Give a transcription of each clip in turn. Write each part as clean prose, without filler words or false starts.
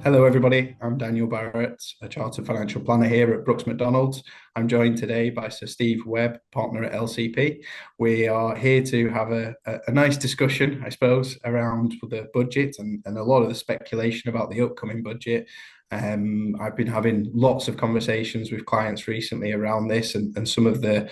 Hello, everybody. I'm Daniel Barrett, a chartered financial planner here at Brooks Macdonald. I'm joined today by Sir Steve Webb, partner at LCP. We are here to have a nice discussion, I suppose, around the budget and a lot of the speculation about the upcoming budget. I've been having lots of conversations with clients recently around this and some of the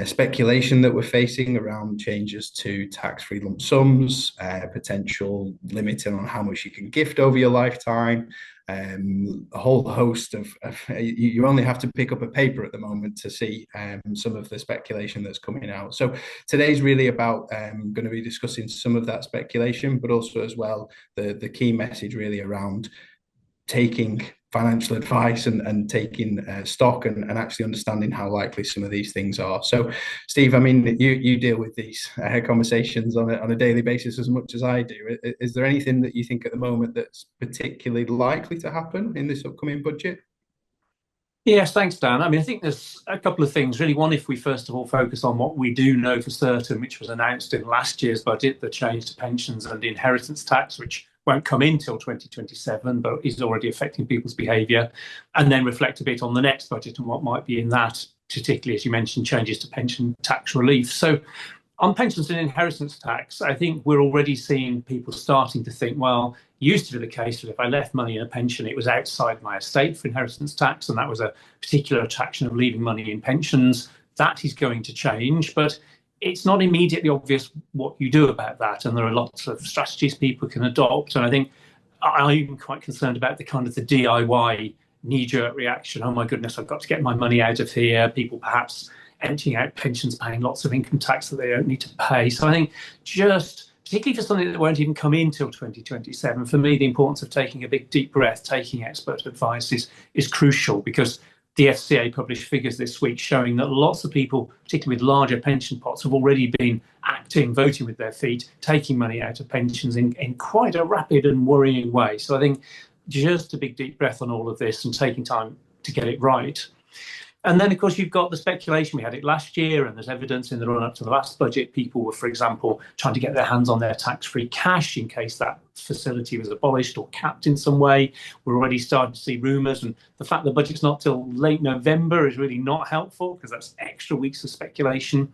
speculation that we're facing around changes to tax-free lump sums, potential limiting on how much you can gift over your lifetime, a whole host of you only have to pick up a paper at the moment to see some of the speculation that's coming out. So today's really about going to be discussing some of that speculation, but also as well the key message really around taking financial advice and taking stock and actually understanding how likely some of these things are. So, Steve, I mean, you deal with these conversations on a daily basis as much as I do. Is there anything that you think at the moment that's particularly likely to happen in this upcoming budget? Yes, thanks, Dan. I mean, I think there's a couple of things, really. One, if we first of all focus on what we do know for certain, which was announced in last year's budget, the change to pensions and inheritance tax, which won't come in till 2027, but is already affecting people's behaviour, and then reflect a bit on the next budget and what might be in that, particularly, as you mentioned, changes to pension tax relief. So on pensions and inheritance tax, I think we're already seeing people starting to think, well, it used to be the case that if I left money in a pension, it was outside my estate for inheritance tax, and that was a particular attraction of leaving money in pensions. That is going to change, but it's not immediately obvious what you do about that, and there are lots of strategies people can adopt. And I think I'm quite concerned about the kind of the DIY knee-jerk reaction. Oh my goodness, I've got to get my money out of here. People perhaps emptying out pensions, paying lots of income tax that they don't need to pay. So I think just particularly for something that won't even come in till 2027, for me, the importance of taking a big deep breath, taking expert advice is crucial, because the FCA published figures this week showing that lots of people, particularly with larger pension pots, have already been acting, voting with their feet, taking money out of pensions in quite a rapid and worrying way. So I think just a big deep breath on all of this and taking time to get it right. And then, of course, you've got the speculation. We had it last year, and there's evidence in the run-up to the last budget. People were, for example, trying to get their hands on their tax-free cash in case that facility was abolished or capped in some way. We're already starting to see rumours, and the fact the budget's not till late November is really not helpful, because that's extra weeks of speculation.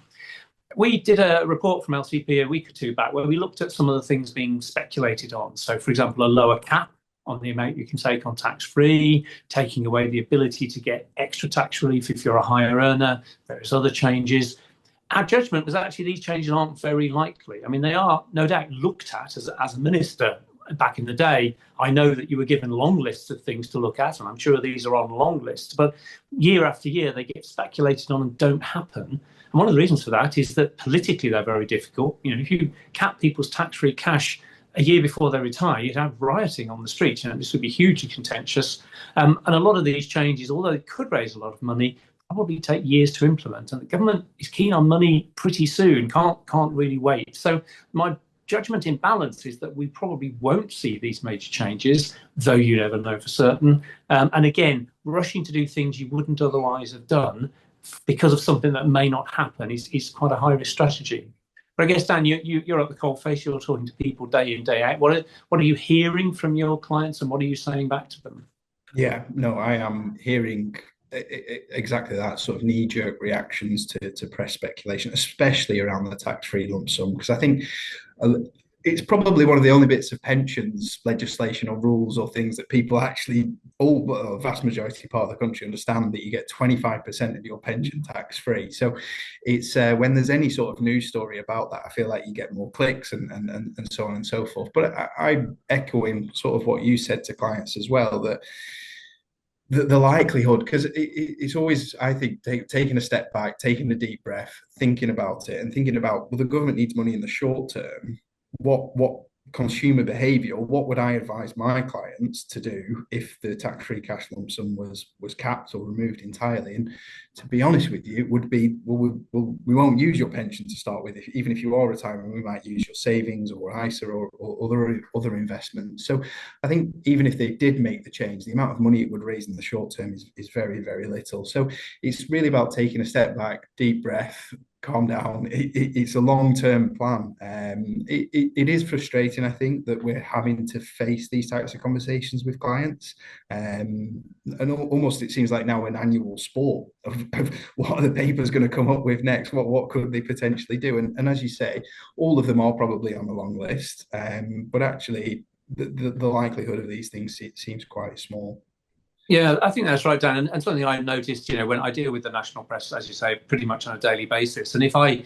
We did a report from LCP a week or two back where we looked at some of the things being speculated on. So, for example, a lower cap on the amount you can take on tax-free, taking away the ability to get extra tax relief if you're a higher earner, various other changes. Our judgment was actually these changes aren't very likely. I mean, they are no doubt looked at as a minister back in the day. I know that you were given long lists of things to look at, and I'm sure these are on long lists, but year after year they get speculated on and don't happen. And one of the reasons for that is that politically they're very difficult. You know, if you cap people's tax-free cash a year before they retire, you'd have rioting on the streets. You know, this would be hugely contentious. And a lot of these changes, although they could raise a lot of money, probably take years to implement. And the government is keen on money pretty soon, can't really wait. So my judgment in balance is that we probably won't see these major changes, though you never know for certain. And again, rushing to do things you wouldn't otherwise have done because of something that may not happen is quite a high-risk strategy. But I guess, Dan, you're at the coalface. You're talking to people day in, day out. What are you hearing from your clients, and what are you saying back to them? Yeah, no, I am hearing exactly that sort of knee-jerk reactions to press speculation, especially around the tax-free lump sum, because I think it's probably one of the only bits of pensions legislation or rules or things that people actually, a vast majority part of the country understand, that you get 25% of your pension tax free. So it's when there's any sort of news story about that, I feel like you get more clicks and so on and so forth. But I'm echoing sort of what you said to clients as well, that the likelihood, because it's always, I think, taking a step back, taking a deep breath, thinking about it and thinking about, well, the government needs money in the short term. What consumer behavior, or what would I advise my clients to do if the tax-free cash lump sum was capped or removed entirely? And to be honest with you, it would be, well, we won't use your pension to start with. Even if you are retiring, we might use your savings or ISA or other investments. So I think even if they did make the change, the amount of money it would raise in the short term is very, very little. So it's really about taking a step back, deep breath, calm down. It's a long-term plan. It is frustrating, I think, that we're having to face these types of conversations with clients. And almost it seems like now an annual sport of what are the papers going to come up with next? What could they potentially do? And as you say, all of them are probably on the long list. But actually, the likelihood of these things it seems quite small. Yeah, I think that's right, Dan. And something I've noticed, when I deal with the national press, as you say, pretty much on a daily basis. And if I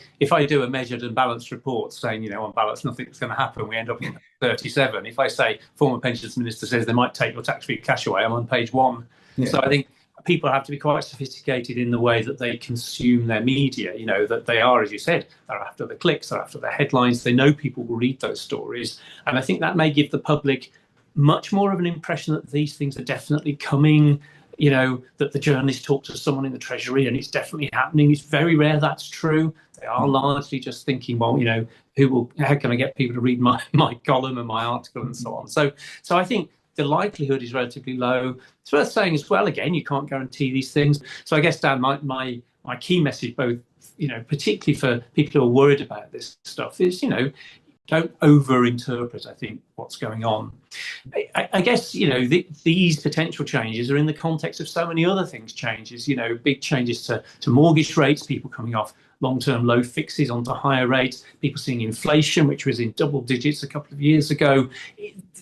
do a measured and balanced report saying, on balance, nothing's going to happen, we end up in 37. If I say former pensions minister says they might take your tax-free cash away, I'm on page one. Yeah. So I think people have to be quite sophisticated in the way that they consume their media. That they are, as you said, they're after the clicks, they're after the headlines. They know people will read those stories, and I think that may give the public much more of an impression that these things are definitely coming, that the journalists talk to someone in the Treasury and it's definitely happening. It's very rare that's true. They are largely just thinking, well, how can I get people to read my column and my article and so on. So I think the likelihood is relatively low. It's worth saying as well, again, you can't guarantee these things. So I guess, Dan, my key message, both, particularly for people who are worried about this stuff, is, don't overinterpret, I think, what's going on. I guess, these potential changes are in the context of so many other things changes, big changes to mortgage rates, people coming off long-term low fixes onto higher rates, people seeing inflation, which was in double digits a couple of years ago.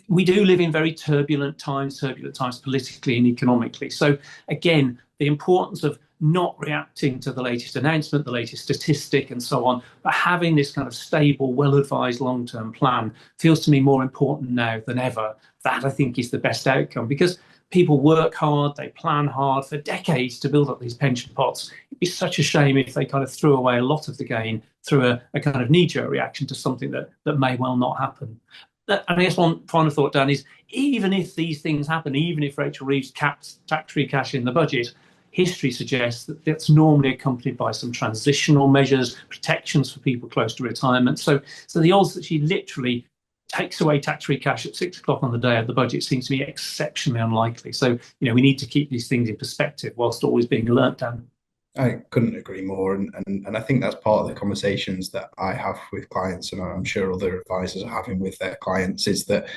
We do live in very turbulent times politically and economically. So again, the importance of not reacting to the latest announcement, the latest statistic and so on, but having this kind of stable, well-advised long-term plan feels to me more important now than ever. That, I think, is the best outcome, because people work hard, they plan hard for decades to build up these pension pots. It'd be such a shame if they kind of threw away a lot of the gain through a kind of knee-jerk reaction to something that may well not happen. And I guess one final thought, Dan, is even if these things happen, even if Rachel Reeves caps tax-free cash in the budget, history suggests that that's normally accompanied by some transitional measures, protections for people close to retirement. So the odds that she literally takes away tax-free cash at 6 o'clock on the day of the budget seems to be exceptionally unlikely. So, we need to keep these things in perspective whilst always being alert, Dan. I couldn't agree more. And I think that's part of the conversations that I have with clients, and I'm sure other advisors are having with their clients, is that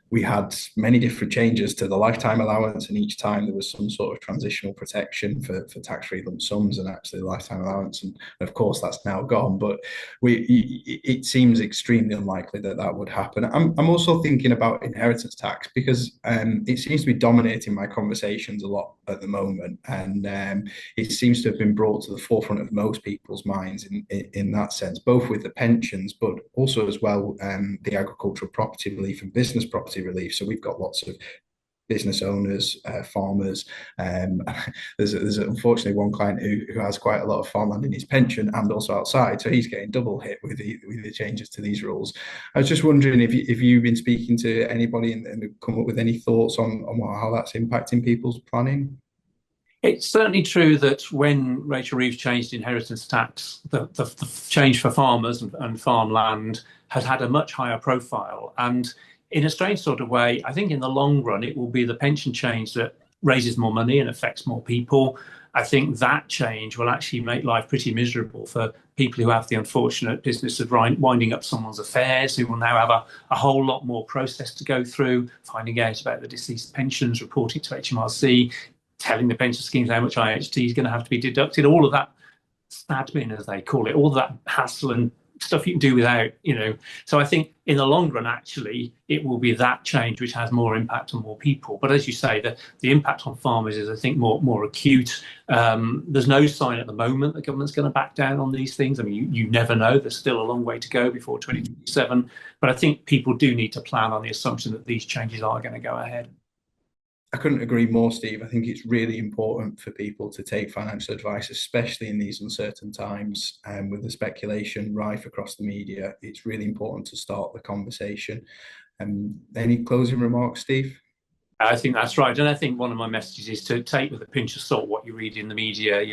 we had many different changes to the lifetime allowance, and each time there was some sort of transitional protection for tax-free lump sums and actually lifetime allowance. And of course, that's now gone. But it seems extremely unlikely that would happen. I'm also thinking about inheritance tax, because it seems to be dominating my conversations a lot at the moment, and it seems to have been brought to the forefront of most people's minds in that sense, both with the pensions, but also as well the agricultural property relief and business property relief. So we've got lots of business owners, farmers. There's unfortunately one client who has quite a lot of farmland in his pension and also outside, so he's getting double hit with the changes to these rules. I was just wondering if you've been speaking to anybody and come up with any thoughts on how that's impacting people's planning. It's certainly true that when Rachel Reeves changed inheritance tax, the change for farmers and farmland has had a much higher profile. And in a strange sort of way, I think in the long run, it will be the pension change that raises more money and affects more people. I think that change will actually make life pretty miserable for people who have the unfortunate business of winding up someone's affairs, who will now have a whole lot more process to go through, finding out about the deceased pensions, reporting to HMRC, telling the pension schemes how much IHT is going to have to be deducted, all of that admin, as they call it, all of that hassle and stuff you can do without, So I think in the long run, actually, it will be that change which has more impact on more people. But as you say, the impact on farmers is, I think, more acute. There's no sign at the moment the government's going to back down on these things. I mean, you never know. There's still a long way to go before 2027. But I think people do need to plan on the assumption that these changes are going to go ahead. I couldn't agree more, Steve. I think it's really important for people to take financial advice, especially in these uncertain times, and with the speculation rife across the media. It's really important to start the conversation. Any closing remarks, Steve? I think that's right. And I think one of my messages is to take with a pinch of salt what you read in the media.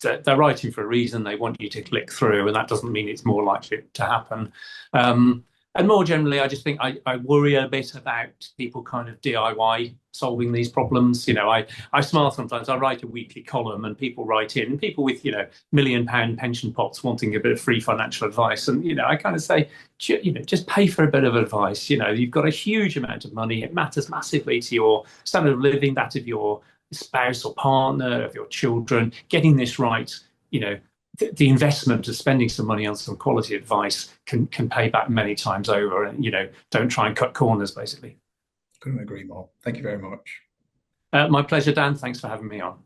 They're writing for a reason. They want you to click through, and that doesn't mean it's more likely to happen. And more generally, I just think I worry a bit about people kind of DIY solving these problems. I smile sometimes. I write a weekly column and people write in, people with, £1 million pension pots wanting a bit of free financial advice. And, I kind of say, just pay for a bit of advice. You've got a huge amount of money. It matters massively to your standard of living, that of your spouse or partner, of your children. Getting this right, the investment of spending some money on some quality advice can pay back many times over. And, don't try and cut corners, basically. Couldn't agree more. Thank you very much. My pleasure, Dan. Thanks for having me on.